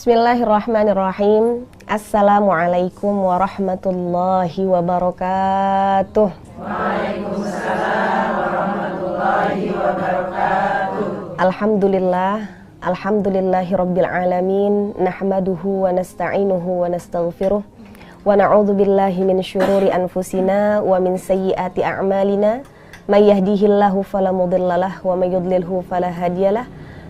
Bismillahirrahmanirrahim. Assalamualaikum warahmatullahi wabarakatuh. Waalaikumsalam warahmatullahi wabarakatuh. Alhamdulillahi rabbil alamin. Nahmaduhu wa nasta'inuhu wa nastaghfiruh. Wa na'udzu billahi min syururi anfusina wa min sayyiati a'malina. May yahdihillahu fala mudhillalah wa may yudlilhu fala hadiyalah.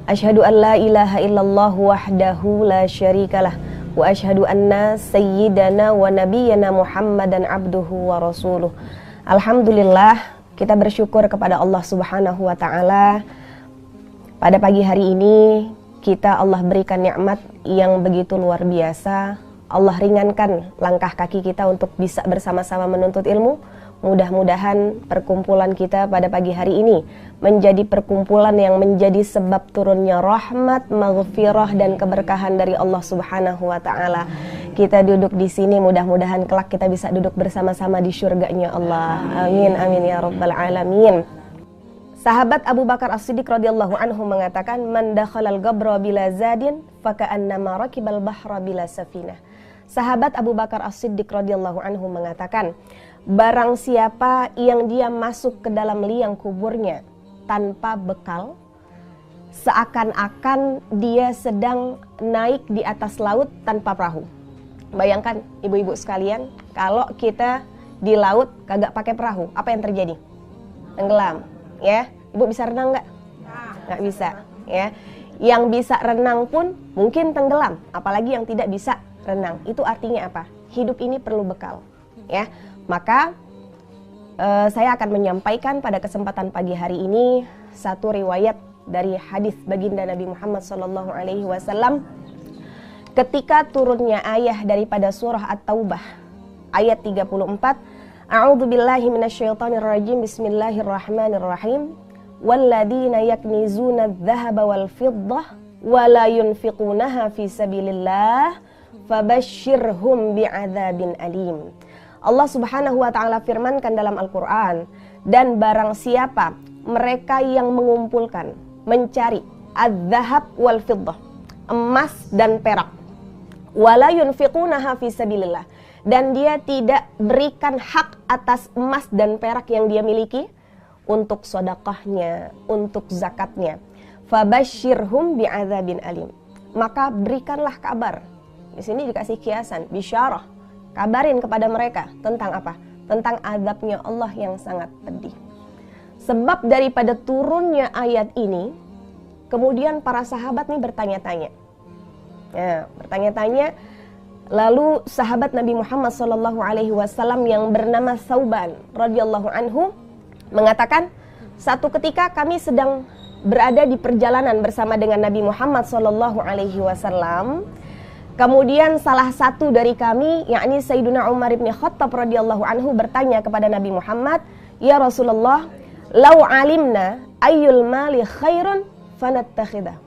Asyhadu an la ilaha illallah wahdahu la syarikalah wa asyhadu anna sayyidana wa nabiyyana Muhammadan abduhu wa rasuluh. Alhamdulillah, kita bersyukur kepada Allah Subhanahu wa taala. Pada pagi hari ini kita Allah berikan nikmat yang begitu luar biasa. Allah ringankan langkah kaki kita untuk bisa bersama-sama menuntut ilmu. Mudah-mudahan perkumpulan kita pada pagi hari ini menjadi perkumpulan yang menjadi sebab turunnya rahmat, maghfirah dan keberkahan dari Allah Subhanahu wa taala. Kita duduk di sini, mudah-mudahan kelak kita bisa duduk bersama-sama di syurganya Allah. Amin amin ya rabbal alamin. Sahabat Abu Bakar As-Siddiq radhiyallahu anhu mengatakan, "Man dakhalal gabra bila zadin faka'annama rakibal bahra bila safinah." Sahabat Abu Bakar As-Siddiq radhiyallahu anhu mengatakan, barang siapa yang dia masuk ke dalam liang kuburnya tanpa bekal, seakan-akan dia sedang naik di atas laut tanpa perahu. Bayangkan ibu-ibu sekalian, kalau kita di laut kagak pakai perahu, apa yang terjadi? Tenggelam, ya. Ibu bisa renang nggak? Nggak bisa, ya. Yang bisa renang pun mungkin tenggelam, apalagi yang tidak bisa renang. Itu artinya apa? Hidup ini perlu bekal, ya. Maka saya akan menyampaikan pada kesempatan pagi hari ini satu riwayat dari hadis baginda Nabi Muhammad SAW ketika turunnya ayat daripada surah At-Taubah ayat 34. A'udzubillahi minasyaitonirrajim. Bismillahirrahmanirrahim. Walladzina yaknizuna adh-dhahaba wal fiddah wa la yunfiqunaha fi sabilillah fabashshirhum bi'adzabin alim. Allah Subhanahu wa taala firmankan dalam Al-Qur'an, dan barang siapa mereka yang mengumpulkan, mencari adz-dzahab wal fiddah, emas dan perak, wala yunfiqunaha fi sabilillah, dan dia tidak berikan hak atas emas dan perak yang dia miliki untuk sedekahnya, untuk zakatnya, fabashshirhum bi'adzabin alim, maka berikanlah kabar. Di sini dikasih kiasan, bisyarah. Kabarin kepada mereka tentang apa? Tentang azabnya Allah yang sangat pedih. Sebab daripada turunnya ayat ini, kemudian para sahabat nih bertanya-tanya. Ya, bertanya-tanya. Lalu sahabat Nabi Muhammad SAW yang bernama Thauban radhiyallahu anhu mengatakan, satu ketika kami sedang berada di perjalanan bersama dengan Nabi Muhammad SAW. Kemudian salah satu dari kami, yakni Sayyiduna Umar bin Khattab radhiyallahu anhu bertanya kepada Nabi Muhammad, "Ya Rasulullah, lau alimna ayyul mali khairun fanattakhidah."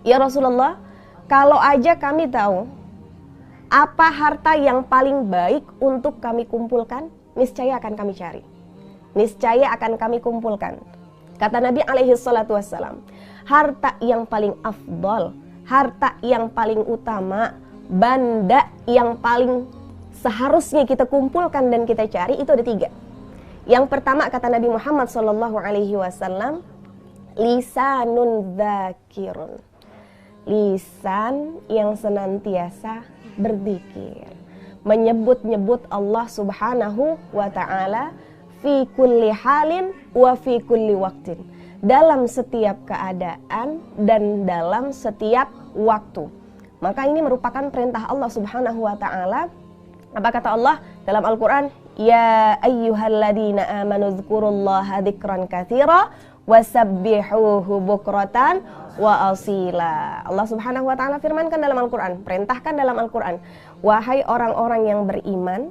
Ya Rasulullah, kalau aja kami tahu apa harta yang paling baik untuk kami kumpulkan, niscaya akan kami cari. Niscaya akan kami kumpulkan. Kata Nabi alaihi salatu wassalam, harta yang paling afdal, harta yang paling utama, benda yang paling seharusnya kita kumpulkan dan kita cari itu ada 3. Yang pertama kata Nabi Muhammad SAW, lisanun dzakirun, lisan yang senantiasa berzikir, menyebut-nyebut Allah Subhanahu wa taala fi kulli halin wa fi kulli waqtin, dalam setiap keadaan dan dalam setiap waktu. Maka ini merupakan perintah Allah Subhanahu wa taala. Apa kata Allah dalam Al-Qur'an? Ya ayyuhalladzina amanu dzkurullaha dzikran katsira wasabbihuhu bukratan wa asila. Allah Subhanahu wa taala firmankan dalam Al-Qur'an, perintahkan dalam Al-Qur'an, wahai orang-orang yang beriman,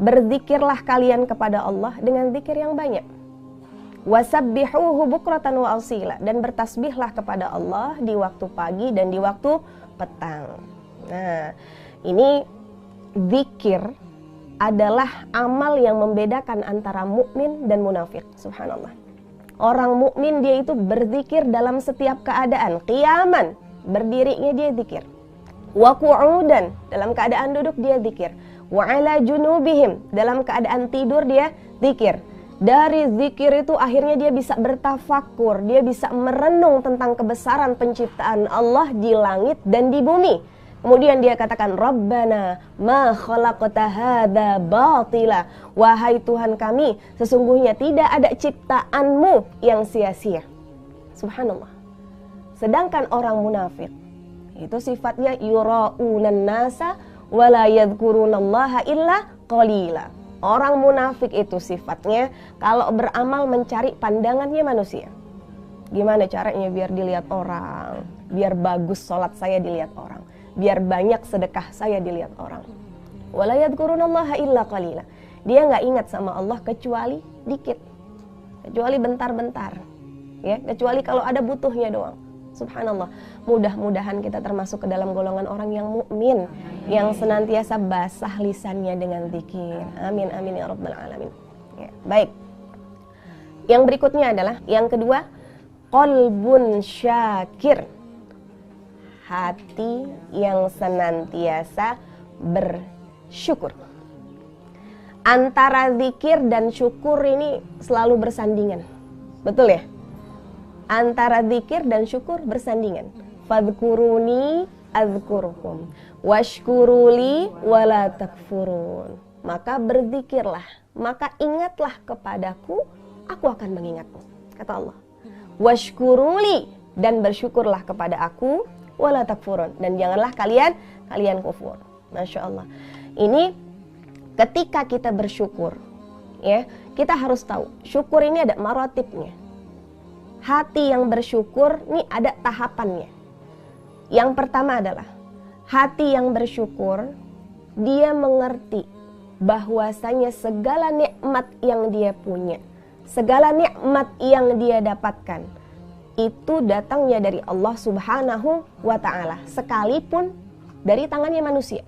berzikirlah kalian kepada Allah dengan zikir yang banyak. Wasabbihuhu bukratan wa asila, dan bertasbihlah kepada Allah di waktu pagi dan di waktu petang. Nah, ini zikir adalah amal yang membedakan antara mukmin dan munafik. Subhanallah. Orang mukmin dia itu berzikir dalam setiap keadaan, qiyaman, berdirinya dia zikir. wa qu'udan, dalam keadaan duduk dia zikir, wa 'ala junubihim, dalam keadaan tidur dia zikir. Dari zikir itu akhirnya dia bisa bertafakur, dia bisa merenung tentang kebesaran penciptaan Allah di langit dan di bumi. Kemudian dia katakan, Rabbana ma khalaqta hadza batila, wahai Tuhan kami, sesungguhnya tidak ada ciptaanmu yang sia-sia. Subhanallah. Sedangkan orang munafik itu sifatnya yura'unan nasa wa la yadhkurunallaha illa qalila. Orang munafik itu sifatnya kalau beramal mencari pandangannya manusia. Gimana caranya biar dilihat orang, biar bagus sholat saya dilihat orang, biar banyak sedekah saya dilihat orang. Wa la yadhkurunallaha illa qalila. Dia nggak ingat sama Allah kecuali dikit, kecuali bentar-bentar, ya, kecuali kalau ada butuhnya doang. Subhanallah, mudah-mudahan kita termasuk ke dalam golongan orang yang mukmin, yang senantiasa basah lisannya dengan zikir. Amin, amin ya rabbal alamin. Ya, baik. Yang berikutnya adalah, yang kedua, qalbun syakir. Hati yang senantiasa bersyukur. Antara zikir dan syukur ini selalu bersandingan. Betul ya? Antara zikir dan syukur bersandingan. Fadhkuruni azkurkum washkuruli wala takfurun. Maka berzikirlah, maka ingatlah kepadaku, aku akan mengingatmu, kata Allah. Washkuruli, dan bersyukurlah kepada aku, wala takfurun, dan janganlah kalian kufur. Masya Allah. Ini ketika kita bersyukur, ya, kita harus tahu syukur ini ada maratibnya. Hati yang bersyukur ini ada tahapannya. Yang pertama adalah hati yang bersyukur, dia mengerti bahwasanya segala nikmat yang dia punya, segala nikmat yang dia dapatkan, itu datangnya dari Allah Subhanahu wa ta'ala, sekalipun dari tangannya manusia.